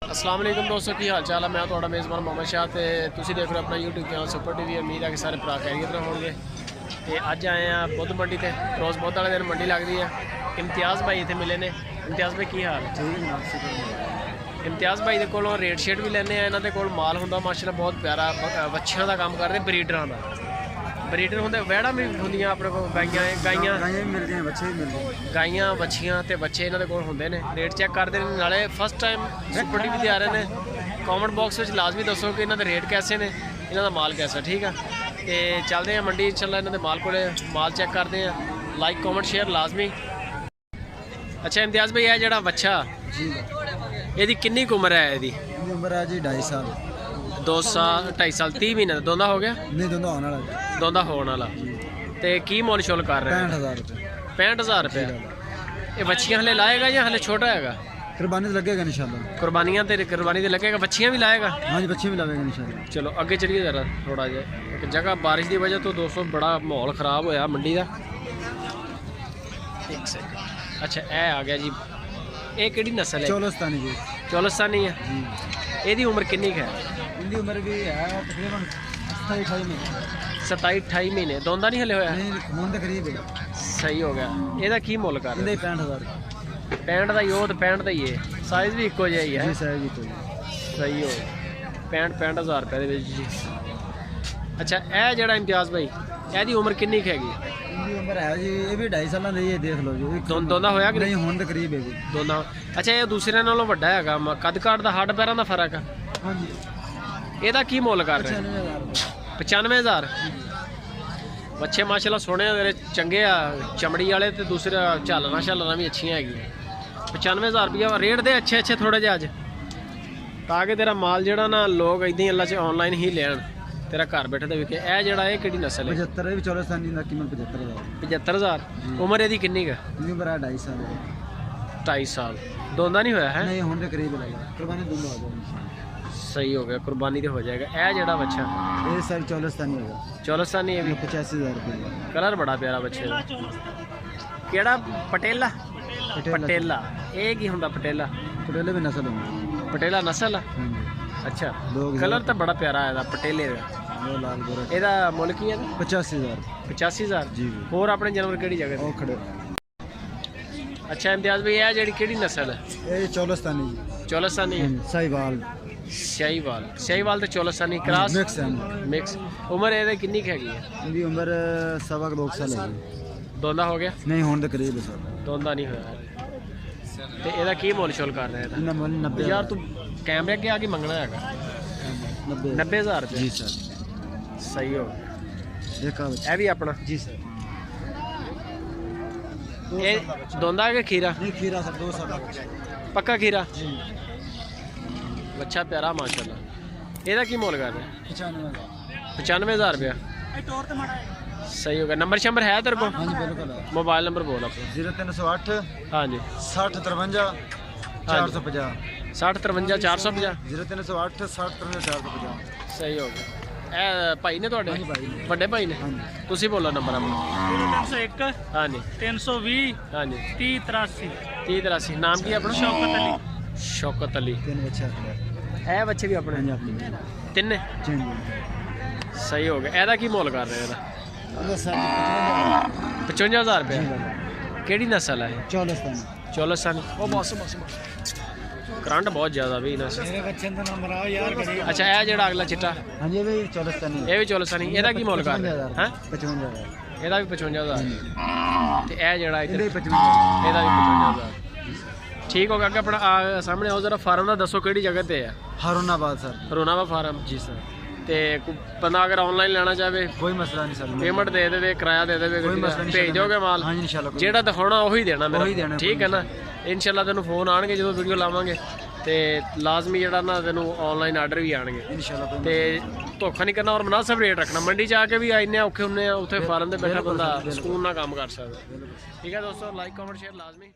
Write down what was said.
अस्सलाम वालेकुम दोस्तों की हाल चाल है। मैं थोड़ा मेज़बान मोहम्मद शाह ते तुसी देख रहे हो अपना यूट्यूब चैनल सुपर टीवी। उम्मीद है कि सारे भरा खैरियत नाल होणगे। ते अज आए हैं बुद्ध मंडी ते रोज़ बुद्ध वाले दिन मंडी लगती है। इम्तियाज़ भाई इतने मिले ने। इम्तियाज़ भाई की हाल? इम्तियाज़ भाई दे कोलों रेट शेट भी लैने आ। इन्हां दे कोल माल हुंदा माशाअल्लाह बहुत प्यारा। बच्चियां दा काम करदे, ब्रीडरां दा। ब्रीडर होंगे वैड़ा भी होंगे अपने को, गाइयां गाइयां बच्छियां ते बच्चे इन्होंने कोल होंगे ने। रेट चेक करते हैं नाले फर्स्ट टाइम सुपर टीवी ते आ रहे हैं। कॉमेंट बॉक्स में लाजमी दसो कि इन्होंने रेट कैसे ने, इन्हों का माल कैसा। ठीक है तो चलते हैं मंडी इंशाल्लाह इन्होंने माल को माल चेक करते हैं। लाइक कॉमेंट शेयर लाजमी। अच्छा इम्तियाज़ भाई है जो बच्चा ये किन्नी उम्र है? ये उम्र है जी 2.5 साल। 2 साल 2.5 साल 30 महीने दोंदा हो गया? नहीं दोंदा होने वाला। दोंदा होने वाला। तो की मोल शोल कर रहे हैं? 65,000 रुपये। 65,000 रुपये। ये बच्चियां हले लाएगा या हले छोटा हैगा? कुर्बानी तो लगेगा इंशाल्लाह। कुर्बानियाँ तो कुर्बानी तो लगेगा, बच्चियां भी लाएगा? हाँ जी बच्चियां भी लाएगा इंशाल्लाह। चलो अगे चलिए जरा थोड़ा जिहा। एक जगह बारिश की वजह तो दोस्तों बड़ा माहौल खराब होया मंडी का। एक सेकंड। अच्छा ए आ गया जी। ये किहड़ी नस्ल है? चौलस्तानी जी। चौलस्तानी है। ਇਹਦੀ उम्र किन्नी है? इनकी उम्र भी है तकरीबन 27-28 महीने। 27-28 महीने। दोंदा नहीं हले होया? नहीं खून के करीब है। सही हो गया। ਇਹਦਾ ਕੀ ਮੁੱਲ ਕਰ ਰਹੇ? 65,000। 65 ਦਾ ਹੀ ਉਹ ਤੇ 65 ਦਾ ਹੀ ਹੈ। ਸਾਈਜ਼ ਵੀ ਇੱਕੋ ਜਿਹਾ ਹੀ ਹੈ। जी साइज भी कोई ਸਹੀ ਹੋ ਗਿਆ। 65,000 ਰੁਪਏ ਦੇ ਵਿੱਚ ਜੀ। ਅੱਛਾ ਇਹ ਜਿਹੜਾ ਇम्तियाज़ भाई ਇਹਦੀ ਉਮਰ ਕਿੰਨੀ ਕੁ ਹੈਗੀ? इनकी उम्र है जी ये भी 2.5 साल की है। देख लो जी ਦੋਂਦਾ ਹੋਇਆ ਕਿ नहीं खून के करीब है जी। ਦੋਨਾਂ। ਅੱਛਾ ਇਹ ਦੂਸਰਿਆਂ ਨਾਲੋਂ ਵੱਡਾ ਹੈਗਾ, ਕੱਦ ਕਾਠ ਦਾ ਹੱਡ ਪੈਰਾਂ ਦਾ ਫਰਕ ਆ। हाँ जी ਇਹਦਾ ਕੀ ਮੁੱਲ ਕਰ ਰਹੇ? 95,000 95,000। ਬੱਚੇ ਮਾਸ਼ਾਅੱਲਾ ਸੋਹਣੇ ਤੇਰੇ ਚੰਗੇ ਆ, ਚਮੜੀ ਵਾਲੇ ਤੇ ਦੂਸਰੇ ਝਾਲਣਾ ਵੀ ਅੱਛੀਆਂ ਹੈਗੀਆਂ। 95,000 ਰੁਪਇਆ ਰੇਟ ਦੇ ਅੱਛੇ ਥੋੜੇ ਜਿਹੇ ਅੱਜ, ਤਾਂ ਕਿ ਤੇਰਾ ਮਾਲ ਜਿਹੜਾ ਨਾ ਲੋਕ ਇਦਾਂ ਹੀ ਅੱਲਾ ਚ ਆਨਲਾਈਨ ਹੀ ਲੈਣ, तेरा घर बैठे तो विके। ए जड़ा ये किहड़ी नस्ल है? 75 भी चौलस्तानी दा कीमत 75,000। 75,000। उम्र ਇਹਦੀ ਕਿੰਨੀ ਹੈ? इनकी उम्र है 2.5 साल। 2.5 साल। दोंदा नहीं होया है? नहीं होने के करीब लगा। कुर्बानी दोनों हो जाएगी। सही हो गया, कुर्बानी तो हो जाएगा। ए जड़ा बच्चा ये सर चौलस्तानी होगा। चौलस्तानी है भी। 85,000 रुपये। कलर बड़ा प्यारा बच्चे का। केड़ा? पटेला। पटेला ये की हुंदा? पटेला पटेले भी नस्ल होंगे। पटेला नस्ल है। अच्छा कलर तो बड़ा प्यारा है पटेले का। लाल गोरा। ਇਹਦਾ ਮੁੱਲ ਕੀ ਹੈ? 85,000। 85,000 जी। ਹੋਰ ਆਪਣੇ ਜਾਨਵਰ ਕਿਹੜੀ ਜਗ੍ਹਾ ਤੇ? ਉਹ ਖੜੇ। अच्छा इम्तियाज़ भाई ਇਹ ਜਿਹੜੀ ਕਿਹੜੀ ਨਸਲ ਹੈ? ਇਹ ਚੌਲਸਤਾਨੀ ਜੀ। चौलस्तानी है। ਸਾਹੀਵਾਲ। शाहीवाल तो चौलस्तानी क्रॉस मिक्स है। मिक्स। उम्र ਇਹਦੀ ਕਿੰਨੀ ਕੁ ਹੈਗੀ ਹੈ? ਇਹਦੀ ਉਮਰ 2.25 ਸਾਲ ਹੈ। ਦੋਂਦਾ ਹੋ ਗਿਆ? ਨਹੀਂ ਹੋਣ ਦੇ ਕਰੀਬ ਹੈ ਸਰ। ਦੋਂਦਾ ਨਹੀਂ ਹੋਇਆ। ਤੇ ਇਹਦਾ ਕੀ ਮੁੱਲ ਸ਼ੋਲ ਕਰ ਰਿਹਾ? ਇਹਨਾਂ ਮੁੱਲ 90 ਯਾਰ ਤੂੰ कैमरे के आगे मंगना है? 90,000 रुपये। जी सर सही हो देखा है भी अपना। जी सर। ये दोंदा के खीरा? नहीं खीरा सर 2 साल पक्का खीरा जी। अच्छा प्यारा माशाल्लाह। ਇਹਦਾ ਕੀ ਮੁੱਲ ਕਰ ਰਹੇ? 95,000 रुपया। सही हो गया। नंबर शंबर है तेरे को? हाँ जी बिल्कुल है। मोबाइल नंबर बोल अपना। 0308 हाँ जी 60 53 450। 60 53 450। 0308 60 53 450। ਸਹੀ ਹੋ ਗਿਆ। ਇਹ ਭਾਈ ਨੇ ਤੁਹਾਡੇ? ਹਾਂਜੀ ਭਾਈ ਨੇ। ਵੱਡੇ ਭਾਈ ਨੇ? ਹਾਂਜੀ ਤੁਸੀਂ ਬੋਲੋ ਨੰਬਰ ਆਪਣਾ। 0301 ਹਾਂਜੀ 320 ਹਾਂਜੀ 3083। 3083। ਨਾਮ ਕੀ ਆਪਣਾ? शौकत अली। शौकत अली। 3 बच्चे अपने। ਇਹ ਬੱਚੇ ਵੀ ਆਪਣੇ? हाँ जी अपने ਤਿੰਨੇ? चेंज। ਸਹੀ ਹੋ ਗਿਆ। ਇਹਦਾ ਕੀ ਮੁੱਲ ਕਰ ਰਹੇ ਇਹਦਾ? Allah सर 55,000 रुपये। ਕਿਹੜੀ ਨਸਲ ਹੈ? चौलस्तानी। चौलस्तानी। ਉਹ ਬਸ ਕਰੰਟ ਬਹੁਤ ਜ਼ਿਆਦਾ ਵੀ ਇਹਨਾਂ ਸੇ। मेरे बच्चे का नंबर आओ यार करिए। ਅੱਛਾ ਇਹ ਜਿਹੜਾ ਅਗਲਾ ਚਿੱਟਾ हाँ जी भाई चौलस्तानी। ਇਹ ਵੀ ਚੌਲਸਤਾਨੀ। ਇਹਦਾ ਕੀ ਮੁੱਲ ਕਰ ਰਹੇ? ਹੈ 55,000। ਇਹਦਾ ਵੀ 55,000। ਤੇ ਇਹ ਜਿਹੜਾ ਇੱਧਰ ਇਹਦੇ 55,000। ਇਹਦਾ ਵੀ 55,000। ठीक होगा कि अपना सामने आओ जरा फार्म का दसो किहड़ी जगह पे है? हारूनाबाद सर। रोनावा फार्म जी सर। ते बंदा अगर ऑनलाइन लेना चाहे कोई मसला नहीं सर। पेमेंट दे दे, किराया दे दे, कोई मसला नहीं, भेज दोगे माल? हाँ जी इंशाल्लाह। जेड़ा दिखाना वही देना मेरा। वही देना, ठीक है ना? इंशाल्लाह तेन फोन आएंगे जो वीडियो लावांगे ते लाजमी जेड़ा ना तेन ऑनलाइन आर्डर भी आएंगे इंशाल्लाह। ते धोखा नहीं करना और मुनासिब रेट रखना। मंडी च आके भी इन्ने औखे होंगे उत्थे फार्म से बैठा बंदा सुकून नाल काम कर सकदा। ठीक है दोस्तों, लाइक कमेंट शेयर लाजमी।